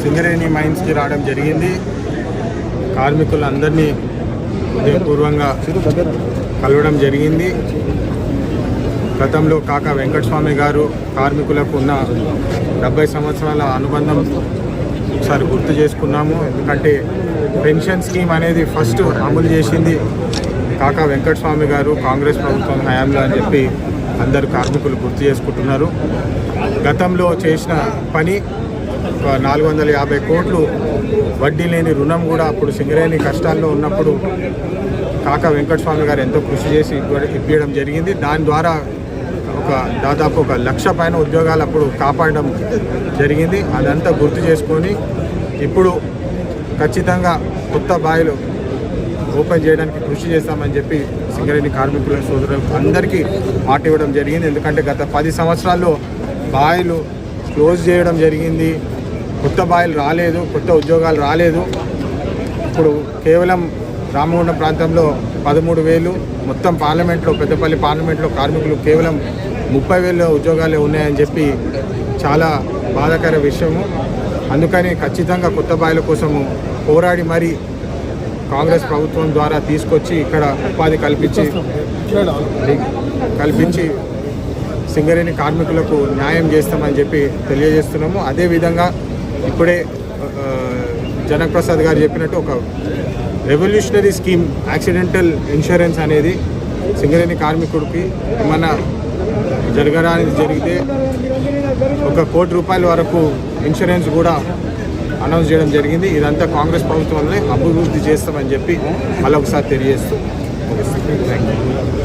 సింగరేణి మైన్స్కి రావడం జరిగింది. కార్మికులందరినీ హృదయపూర్వంగా కలవడం జరిగింది. గతంలో కాకా వెంకటస్వామి గారు కార్మికులకు ఉన్న 70 సంవత్సరాల అనుబంధం ఒకసారి గుర్తు చేసుకున్నాము. ఎందుకంటే పెన్షన్ స్కీమ్ అనేది ఫస్ట్ అమలు చేసింది కాకా వెంకటస్వామి గారు కాంగ్రెస్ ప్రభుత్వం హయాంలో అని చెప్పి అందరు కార్మికులు గుర్తు చేసుకుంటున్నారు. గతంలో చేసిన పని 450 కోట్లు వడ్డీ లేని రుణం కూడా అప్పుడు సింగరేణి కష్టాల్లో ఉన్నప్పుడు కాకా వెంకటస్వామి గారు ఎంతో కృషి చేసి ఇప్పించడం జరిగింది. దాని ద్వారా దాదాపు 1,00,000 పైన ఉద్యోగాలు అప్పుడు కాపాడడం జరిగింది. అదంతా గుర్తు చేసుకొని ఇప్పుడు ఖచ్చితంగా కొత్త బాయిలు ఓపెన్ చేయడానికి కృషి చేస్తామని చెప్పి సింగరేణి కార్మికుల సోదరులకు అందరికీ మాట ఇవ్వడం జరిగింది. ఎందుకంటే గత 10 సంవత్సరాల్లో బాయిలు క్లోజ్ చేయడం జరిగింది, కొత్త బాయిలు రాలేదు, కొత్త ఉద్యోగాలు రాలేదు. ఇప్పుడు కేవలం రామగుండం ప్రాంతంలో 13,000, మొత్తం పార్లమెంట్లో పెద్దపల్లి పార్లమెంట్లో కార్మికులు కేవలం 30,000 ఉద్యోగాలే ఉన్నాయని చెప్పి చాలా బాధాకర విషయము. అందుకని ఖచ్చితంగా కొత్త బాయిల కోసము పోరాడి మరి కాంగ్రెస్ ప్రభుత్వం ద్వారా తీసుకొచ్చి ఇక్కడ ఉపాధి కల్పించి సింగరేణి కార్మికులకు న్యాయం చేస్తామని చెప్పి తెలియజేస్తున్నాము. అదేవిధంగా ఇప్పుడే జనక్ ప్రసాద్ గారు చెప్పినట్టు ఒక రెవల్యూషనరీ స్కీమ్ యాక్సిడెంటల్ ఇన్సూరెన్స్ అనేది సింగరేణి కార్మికుడికి ఏమన్నా జరగడానికి జరిగితే 1 కోటి రూపాయల వరకు ఇన్సూరెన్స్ కూడా అనౌన్స్ చేయడం జరిగింది. ఇదంతా కాంగ్రెస్ ప్రభుత్వంలోనే అభివృద్ధి చేస్తామని చెప్పి మళ్ళీ ఒకసారి తెలియజేస్తూ థ్యాంక్ యూ.